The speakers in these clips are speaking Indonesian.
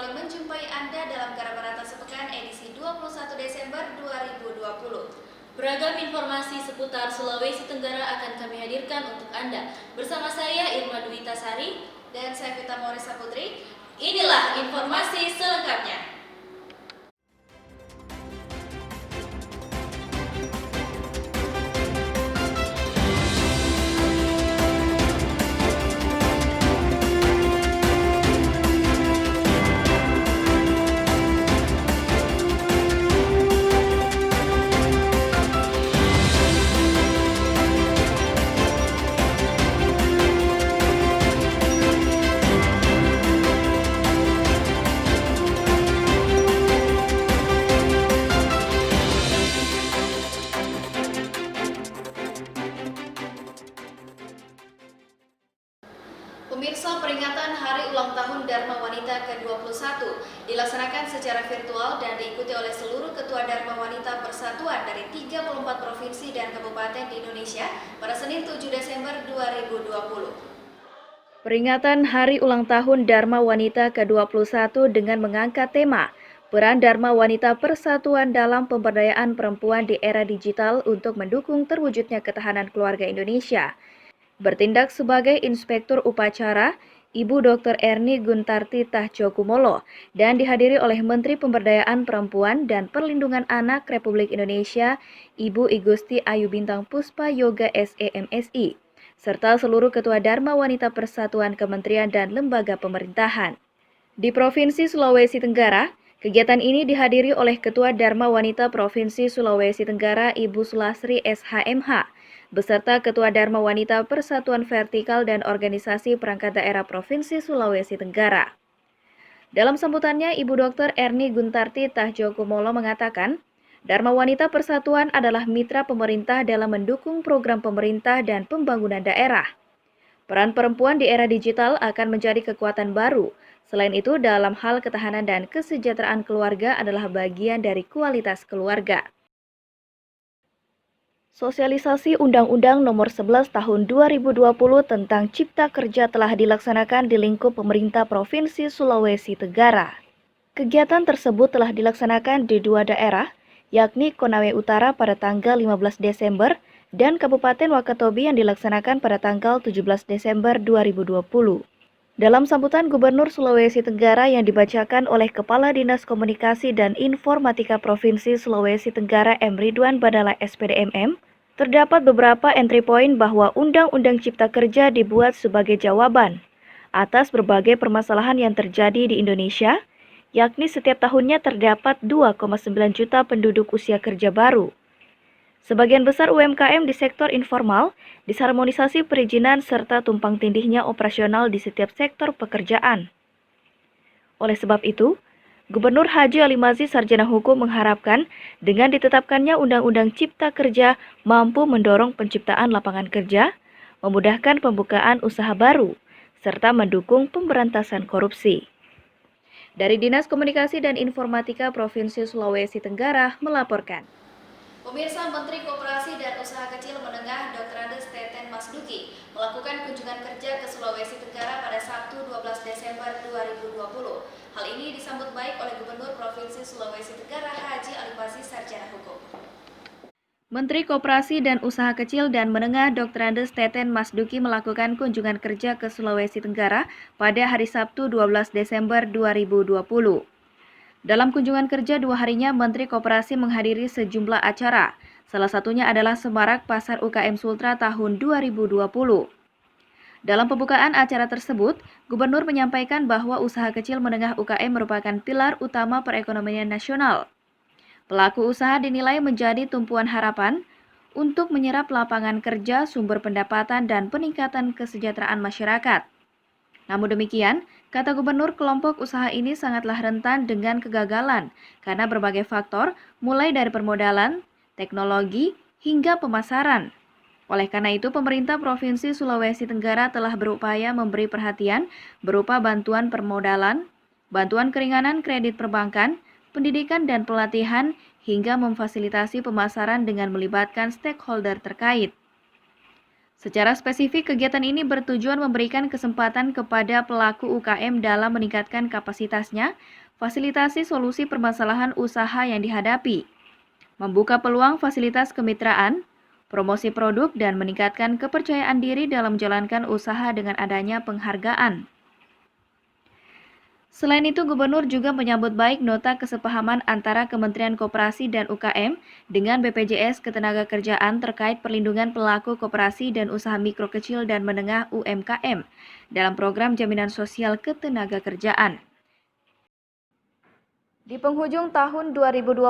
kembali menjumpai Anda dalam Garaparata Sepekan edisi 21 Desember 2020. Beragam informasi seputar Sulawesi Tenggara akan kami hadirkan untuk Anda. Bersama saya Irma Dwi Tasari dan saya Vita Morisa Putri. Inilah informasi selengkapnya. Pemirsa, peringatan Hari Ulang Tahun Dharma Wanita ke-21 dilaksanakan secara virtual dan diikuti oleh seluruh Ketua Dharma Wanita Persatuan dari 34 provinsi dan kabupaten di Indonesia pada Senin 7 Desember 2020. Peringatan Hari Ulang Tahun Dharma Wanita ke-21 dengan mengangkat tema Peran Dharma Wanita Persatuan dalam Pemberdayaan Perempuan di Era Digital untuk mendukung terwujudnya ketahanan keluarga Indonesia. Bertindak sebagai Inspektur Upacara, Ibu Dr. Erni Guntarti Tahjokumolo dan dihadiri oleh Menteri Pemberdayaan Perempuan dan Perlindungan Anak Republik Indonesia, Ibu Igusti Ayu Bintang Puspa Yoga SEMSI, serta seluruh Ketua Dharma Wanita Persatuan Kementerian dan Lembaga Pemerintahan. Di Provinsi Sulawesi Tenggara, kegiatan ini dihadiri oleh Ketua Dharma Wanita Provinsi Sulawesi Tenggara Ibu Sulasri SHMH, beserta Ketua Dharma Wanita Persatuan Vertikal dan Organisasi Perangkat Daerah Provinsi Sulawesi Tenggara. Dalam sambutannya, Ibu Dr. Erni Guntarti Tahjokumolo mengatakan, Dharma Wanita Persatuan adalah mitra pemerintah dalam mendukung program pemerintah dan pembangunan daerah. Peran perempuan di era digital akan menjadi kekuatan baru. Selain itu, dalam hal ketahanan dan kesejahteraan keluarga adalah bagian dari kualitas keluarga. Sosialisasi Undang-Undang Nomor 11 Tahun 2020 tentang Cipta Kerja telah dilaksanakan di lingkup pemerintah Provinsi Sulawesi Tenggara. Kegiatan tersebut telah dilaksanakan di dua daerah, yakni Konawe Utara pada tanggal 15 Desember dan Kabupaten Wakatobi yang dilaksanakan pada tanggal 17 Desember 2020. Dalam sambutan Gubernur Sulawesi Tenggara yang dibacakan oleh Kepala Dinas Komunikasi dan Informatika Provinsi Sulawesi Tenggara M. Ridwan Badala SPDMM, terdapat beberapa entry point bahwa Undang-Undang Cipta Kerja dibuat sebagai jawaban atas berbagai permasalahan yang terjadi di Indonesia, yakni setiap tahunnya terdapat 2,9 juta penduduk usia kerja baru. Sebagian besar UMKM di sektor informal, disharmonisasi perizinan serta tumpang tindihnya operasional di setiap sektor pekerjaan. Oleh sebab itu, Gubernur Haji Ali Mazzi Sarjana Hukum mengharapkan dengan ditetapkannya Undang-Undang Cipta Kerja mampu mendorong penciptaan lapangan kerja, memudahkan pembukaan usaha baru, serta mendukung pemberantasan korupsi. Dari Dinas Komunikasi dan Informatika Provinsi Sulawesi Tenggara melaporkan. Pemirsa, Menteri Koperasi dan Usaha Kecil Menengah Dr. Andes Teten Masduki melakukan kunjungan kerja ke Sulawesi Tenggara pada Sabtu 12 Desember 2020. Hal ini disambut baik oleh Gubernur Provinsi Sulawesi Tenggara Haji Ali Mazzi Sarjana Hukum. Menteri Koperasi dan Usaha Kecil dan Menengah Dr. Andes Teten Masduki melakukan kunjungan kerja ke Sulawesi Tenggara pada hari Sabtu 12 Desember 2020. Dalam kunjungan kerja 2 harinya, Menteri Koperasi menghadiri sejumlah acara. Salah satunya adalah Semarak Pasar UKM Sultra tahun 2020. Dalam pembukaan acara tersebut, Gubernur menyampaikan bahwa usaha kecil menengah UKM merupakan pilar utama perekonomian nasional. Pelaku usaha dinilai menjadi tumpuan harapan untuk menyerap lapangan kerja, sumber pendapatan, dan peningkatan kesejahteraan masyarakat. Namun demikian, kata Gubernur, kelompok usaha ini sangatlah rentan dengan kegagalan karena berbagai faktor, mulai dari permodalan, teknologi, hingga pemasaran. Oleh karena itu, pemerintah Provinsi Sulawesi Tenggara telah berupaya memberi perhatian berupa bantuan permodalan, bantuan keringanan kredit perbankan, pendidikan dan pelatihan, hingga memfasilitasi pemasaran dengan melibatkan stakeholder terkait. Secara spesifik, kegiatan ini bertujuan memberikan kesempatan kepada pelaku UKM dalam meningkatkan kapasitasnya, fasilitasi solusi permasalahan usaha yang dihadapi, membuka peluang fasilitas kemitraan, promosi produk, dan meningkatkan kepercayaan diri dalam menjalankan usaha dengan adanya penghargaan. Selain itu, Gubernur juga menyambut baik nota kesepahaman antara Kementerian Koperasi dan UKM dengan BPJS Ketenagakerjaan terkait perlindungan pelaku koperasi dan usaha mikro kecil dan menengah UMKM dalam program jaminan sosial ketenagakerjaan. Di penghujung tahun 2020,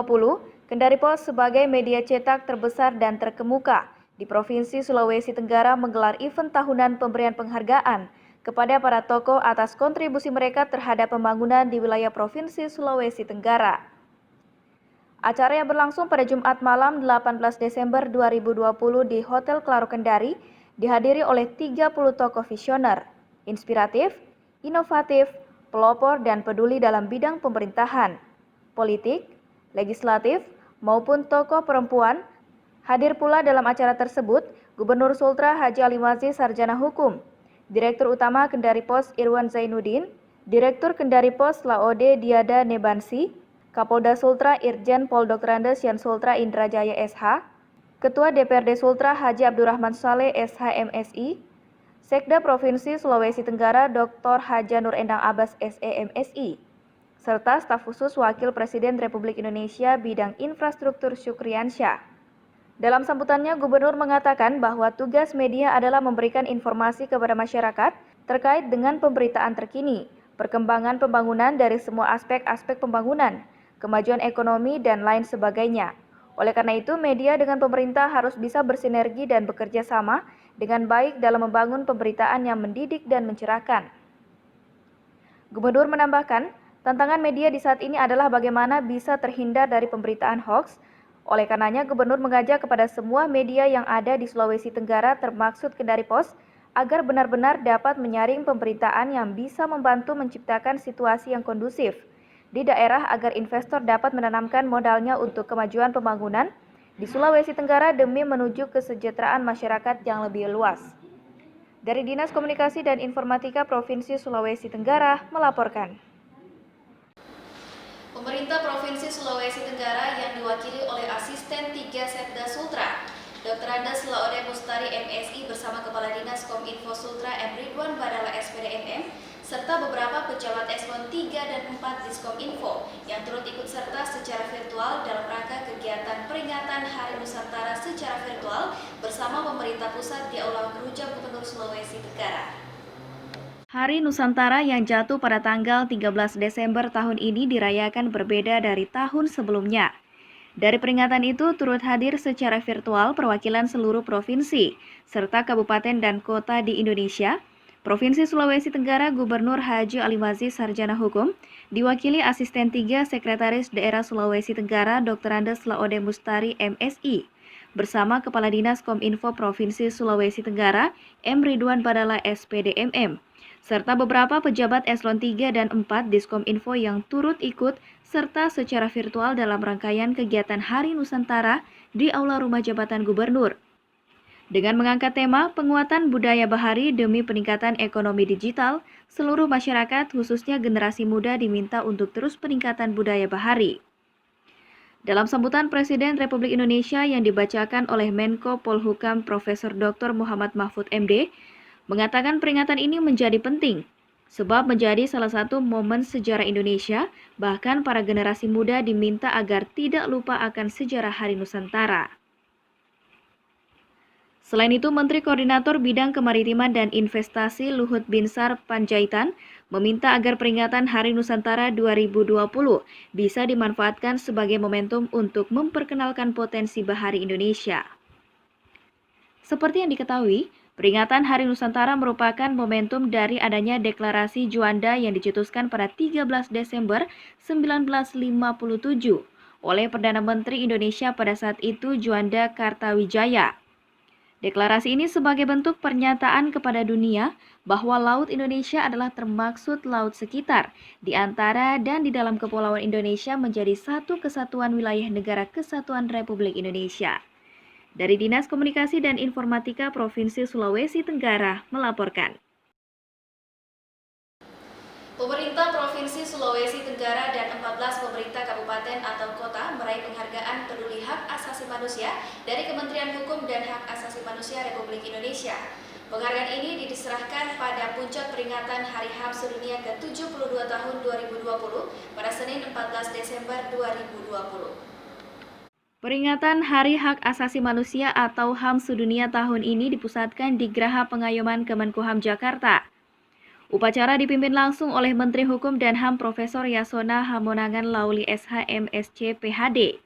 Kendari Pos sebagai media cetak terbesar dan terkemuka di Provinsi Sulawesi Tenggara menggelar event tahunan pemberian penghargaan kepada para tokoh atas kontribusi mereka terhadap pembangunan di wilayah Provinsi Sulawesi Tenggara. Acara yang berlangsung pada Jumat malam 18 Desember 2020 di Hotel Claro Kendari dihadiri oleh 30 tokoh visioner, inspiratif, inovatif, pelopor dan peduli dalam bidang pemerintahan, politik, legislatif, maupun tokoh perempuan. Hadir pula dalam acara tersebut Gubernur Sultra Haji Alim Aziz Sarjana Hukum, Direktur Utama Kendari Pos Irwan Zainuddin, Direktur Kendari Pos Laode Diada Nebansi, Kapolda Sultra Irjen Pol Dr. Andes Yan Sultra Indrajaya SH, Ketua DPRD Sultra Haji Abdurrahman Saleh SH MSI, Sekda Provinsi Sulawesi Tenggara Dr. Haja Nur Endang Abbas SE MSI, serta staf khusus Wakil Presiden Republik Indonesia bidang infrastruktur Syukriansyah. Dalam sambutannya, Gubernur mengatakan bahwa tugas media adalah memberikan informasi kepada masyarakat terkait dengan pemberitaan terkini, perkembangan pembangunan dari semua aspek-aspek pembangunan, kemajuan ekonomi, dan lain sebagainya. Oleh karena itu, media dengan pemerintah harus bisa bersinergi dan bekerja sama dengan baik dalam membangun pemberitaan yang mendidik dan mencerahkan. Gubernur menambahkan, tantangan media di saat ini adalah bagaimana bisa terhindar dari pemberitaan hoaks. Oleh karenanya, Gubernur mengajak kepada semua media yang ada di Sulawesi Tenggara termaksud Kendari Pos agar benar-benar dapat menyaring pemberitaan yang bisa membantu menciptakan situasi yang kondusif di daerah agar investor dapat menanamkan modalnya untuk kemajuan pembangunan di Sulawesi Tenggara demi menuju kesejahteraan masyarakat yang lebih luas. Dari Dinas Komunikasi dan Informatika Provinsi Sulawesi Tenggara melaporkan. Pemerintah Provinsi Sulawesi Tenggara yang diwakili oleh Asisten 3 Sekda Sultra, Dr. Andes Laode Mustari MSI bersama Kepala Dinas Kominfo Sultra M. Ridwan Badala SPD MM, serta beberapa pejabat eselon 3 dan 4 Diskominfo yang turut ikut serta secara virtual dalam rangka kegiatan peringatan Hari Nusantara secara virtual bersama pemerintah pusat di Aula Gerujam Gubernur Sulawesi Tenggara. Hari Nusantara yang jatuh pada tanggal 13 Desember tahun ini dirayakan berbeda dari tahun sebelumnya. Dari peringatan itu turut hadir secara virtual perwakilan seluruh provinsi, serta kabupaten dan kota di Indonesia. Provinsi Sulawesi Tenggara Gubernur Haji Alim Aziz Sarjana Hukum, diwakili Asisten 3 Sekretaris Daerah Sulawesi Tenggara Dr. Andes Laode Mustari MSI, bersama Kepala Dinas Kominfo Provinsi Sulawesi Tenggara M. Ridwan Badala SPD MM, serta beberapa pejabat eselon 3 dan 4 Diskominfo yang turut ikut serta secara virtual dalam rangkaian kegiatan Hari Nusantara di Aula Rumah Jabatan Gubernur. Dengan mengangkat tema penguatan budaya bahari demi peningkatan ekonomi digital, seluruh masyarakat khususnya generasi muda diminta untuk terus peningkatan budaya bahari. Dalam sambutan Presiden Republik Indonesia yang dibacakan oleh Menko Polhukam Profesor Dr. Muhammad Mahfud MD, mengatakan peringatan ini menjadi penting, sebab menjadi salah satu momen sejarah Indonesia, bahkan para generasi muda diminta agar tidak lupa akan sejarah Hari Nusantara. Selain itu, Menteri Koordinator Bidang Kemaritiman dan Investasi Luhut Binsar Panjaitan meminta agar peringatan Hari Nusantara 2020 bisa dimanfaatkan sebagai momentum untuk memperkenalkan potensi bahari Indonesia. Seperti yang diketahui, peringatan Hari Nusantara merupakan momentum dari adanya Deklarasi Juanda yang dicetuskan pada 13 Desember 1957 oleh Perdana Menteri Indonesia pada saat itu Juanda Kartawijaya. Deklarasi ini sebagai bentuk pernyataan kepada dunia bahwa Laut Indonesia adalah termaksud laut sekitar, di antara dan di dalam Kepulauan Indonesia menjadi satu kesatuan wilayah negara Kesatuan Republik Indonesia. Dari Dinas Komunikasi dan Informatika Provinsi Sulawesi Tenggara melaporkan. Pemerintah Provinsi Sulawesi Tenggara dan 14 pemerintah kabupaten atau kota meraih penghargaan Peduli Hak Asasi Manusia dari Kementerian Hukum dan Hak Asasi Manusia Republik Indonesia. Penghargaan ini diserahkan pada puncak peringatan Hari HAM Sedunia ke-72 tahun 2020 pada Senin 14 Desember 2020. Peringatan Hari Hak Asasi Manusia atau HAM Sedunia tahun ini dipusatkan di Geraha Pengayoman Kemenkumham Jakarta. Upacara dipimpin langsung oleh Menteri Hukum dan HAM Profesor Yasona Hamonangan Lauli SH MSc PhD.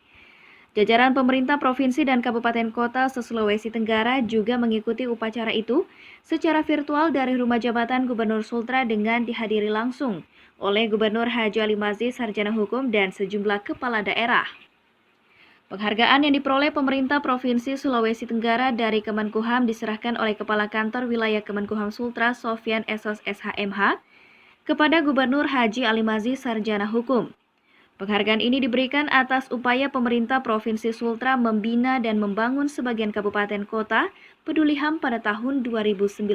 Jajaran pemerintah provinsi dan kabupaten kota se-Sulawesi Tenggara juga mengikuti upacara itu secara virtual dari Rumah Jabatan Gubernur Sultra dengan dihadiri langsung oleh Gubernur Haji Ali Mazzi Sarjana Hukum dan sejumlah kepala daerah. Penghargaan yang diperoleh pemerintah Provinsi Sulawesi Tenggara dari Kemenkumham diserahkan oleh Kepala Kantor Wilayah Kemenkumham Sultra Sofyan Esos SHMH kepada Gubernur Haji Ali Mazzi Sarjana Hukum. Penghargaan ini diberikan atas upaya pemerintah Provinsi Sultra membina dan membangun sebagian kabupaten kota peduli HAM pada tahun 2019.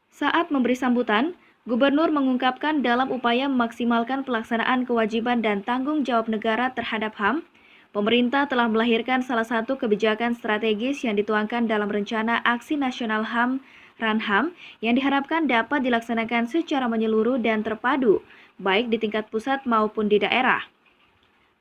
Saat memberi sambutan, Gubernur mengungkapkan dalam upaya memaksimalkan pelaksanaan kewajiban dan tanggung jawab negara terhadap HAM, pemerintah telah melahirkan salah satu kebijakan strategis yang dituangkan dalam Rencana Aksi Nasional HAM (RANHAM) yang diharapkan dapat dilaksanakan secara menyeluruh dan terpadu, baik di tingkat pusat maupun di daerah.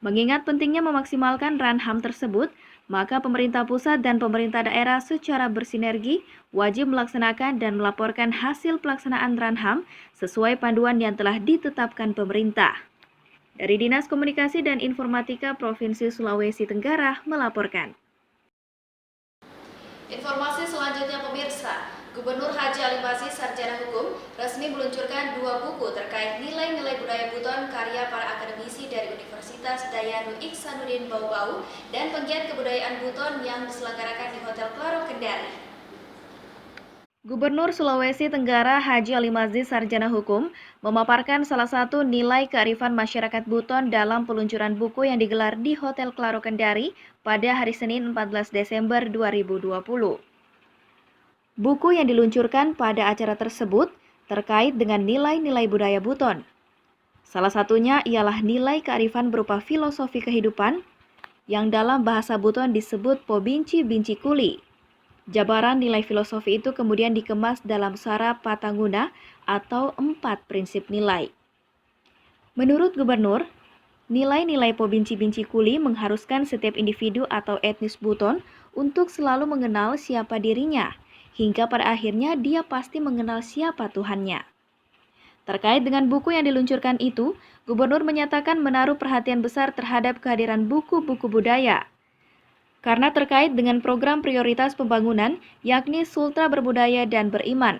Mengingat pentingnya memaksimalkan RANHAM tersebut, maka pemerintah pusat dan pemerintah daerah secara bersinergi wajib melaksanakan dan melaporkan hasil pelaksanaan RANHAM sesuai panduan yang telah ditetapkan pemerintah. Dari Dinas Komunikasi dan Informatika Provinsi Sulawesi Tenggara melaporkan. Informasi selanjutnya pemirsa, Gubernur Haji Ali Mazzi Sarjana Hukum resmi meluncurkan 2 buku terkait nilai-nilai budaya Buton karya para akademisi dari Universitas Dayanu Iksanuddin Bau-Bau dan penggiat kebudayaan Buton yang diselenggarakan di Hotel Claro Kendari. Gubernur Sulawesi Tenggara Haji Ali Mazzi Sarjana Hukum memaparkan salah satu nilai kearifan masyarakat Buton dalam peluncuran buku yang digelar di Hotel Claro Kendari pada hari Senin 14 Desember 2020. Buku yang diluncurkan pada acara tersebut terkait dengan nilai-nilai budaya Buton. Salah satunya ialah nilai kearifan berupa filosofi kehidupan yang dalam bahasa Buton disebut Pobinci Binci Kuli. Jabaran nilai filosofi itu kemudian dikemas dalam Sara Patanguna atau 4 prinsip nilai. Menurut Gubernur, nilai-nilai Pobinci Binci Kuli mengharuskan setiap individu atau etnis Buton untuk selalu mengenal siapa dirinya, hingga pada akhirnya dia pasti mengenal siapa Tuhannya. Terkait dengan buku yang diluncurkan itu, Gubernur menyatakan menaruh perhatian besar terhadap kehadiran buku-buku budaya. Karena terkait dengan program prioritas pembangunan, yakni Sultra Berbudaya dan Beriman.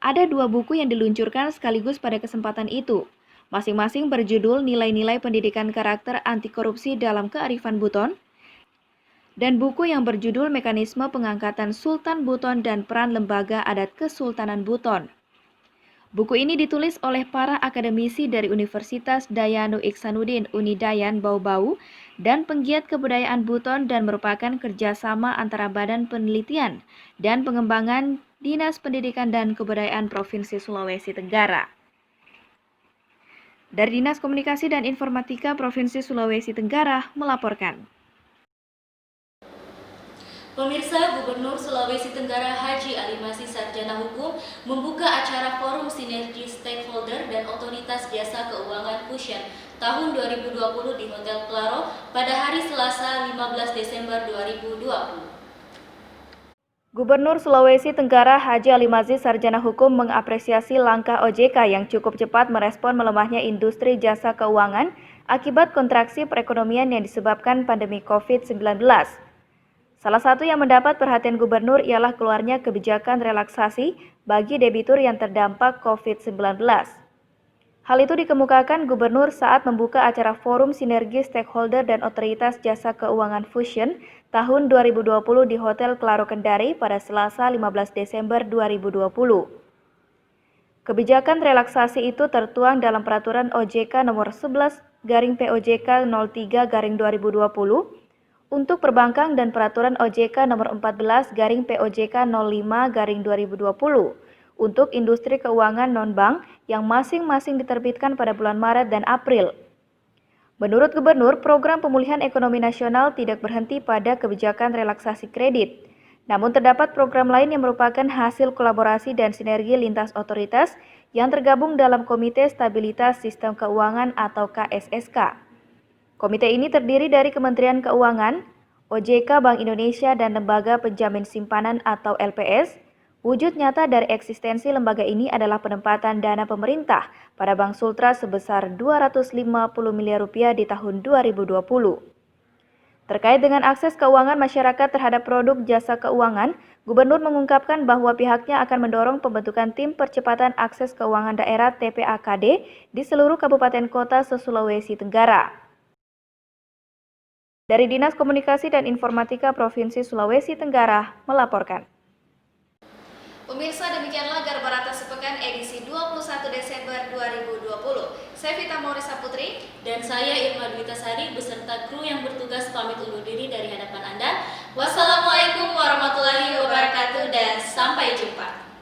Ada 2 buku yang diluncurkan sekaligus pada kesempatan itu, masing-masing berjudul Nilai-nilai Pendidikan Karakter Anti Korupsi dalam Kearifan Buton, dan buku yang berjudul Mekanisme Pengangkatan Sultan Buton dan Peran Lembaga Adat Kesultanan Buton. Buku ini ditulis oleh para akademisi dari Universitas Dayanu Iksanuddin Unidayan Bau-Bau dan penggiat kebudayaan Buton dan merupakan kerjasama antara Badan Penelitian dan Pengembangan Dinas Pendidikan dan Kebudayaan Provinsi Sulawesi Tenggara. Dari Dinas Komunikasi dan Informatika Provinsi Sulawesi Tenggara melaporkan. Pemirsa, Gubernur Sulawesi Tenggara Haji Ali Mazzi Sarjana Hukum membuka acara Forum Sinergi Stakeholder dan Otoritas Jasa Keuangan Fusion tahun 2020 di Hotel Claro pada hari Selasa 15 Desember 2020. Gubernur Sulawesi Tenggara Haji Ali Mazzi Sarjana Hukum mengapresiasi langkah OJK yang cukup cepat merespon melemahnya industri jasa keuangan akibat kontraksi perekonomian yang disebabkan pandemi COVID-19. Salah satu yang mendapat perhatian Gubernur ialah keluarnya kebijakan relaksasi bagi debitur yang terdampak COVID-19. Hal itu dikemukakan Gubernur saat membuka acara Forum Sinergi Stakeholder dan Otoritas Jasa Keuangan Fusion tahun 2020 di Hotel Claro Kendari pada Selasa 15 Desember 2020. Kebijakan relaksasi itu tertuang dalam Peraturan OJK Nomor 11/POJK 03/2020 untuk perbankan dan peraturan OJK nomor 14/POJK 05/2020 untuk industri keuangan non-bank yang masing-masing diterbitkan pada bulan Maret dan April. Menurut Gubernur, program pemulihan ekonomi nasional tidak berhenti pada kebijakan relaksasi kredit. Namun terdapat program lain yang merupakan hasil kolaborasi dan sinergi lintas otoritas yang tergabung dalam Komite Stabilitas Sistem Keuangan atau KSSK. Komite ini terdiri dari Kementerian Keuangan, OJK Bank Indonesia, dan Lembaga Penjamin Simpanan atau LPS. Wujud nyata dari eksistensi lembaga ini adalah penempatan dana pemerintah pada Bank Sultra sebesar Rp250 miliar di tahun 2020. Terkait dengan akses keuangan masyarakat terhadap produk jasa keuangan, Gubernur mengungkapkan bahwa pihaknya akan mendorong pembentukan Tim Percepatan Akses Keuangan Daerah TPAKD di seluruh kabupaten kota se-Sulawesi Tenggara. Dari Dinas Komunikasi dan Informatika Provinsi Sulawesi Tenggara melaporkan. Pemirsa, demikianlah Garbar Atas Sepekan edisi 21 Desember 2020. Saya Vita Maurisa Putri dan saya Irma Dwitasari beserta kru yang bertugas pamit undur diri dari hadapan Anda. Wassalamualaikum warahmatullahi wabarakatuh dan sampai jumpa.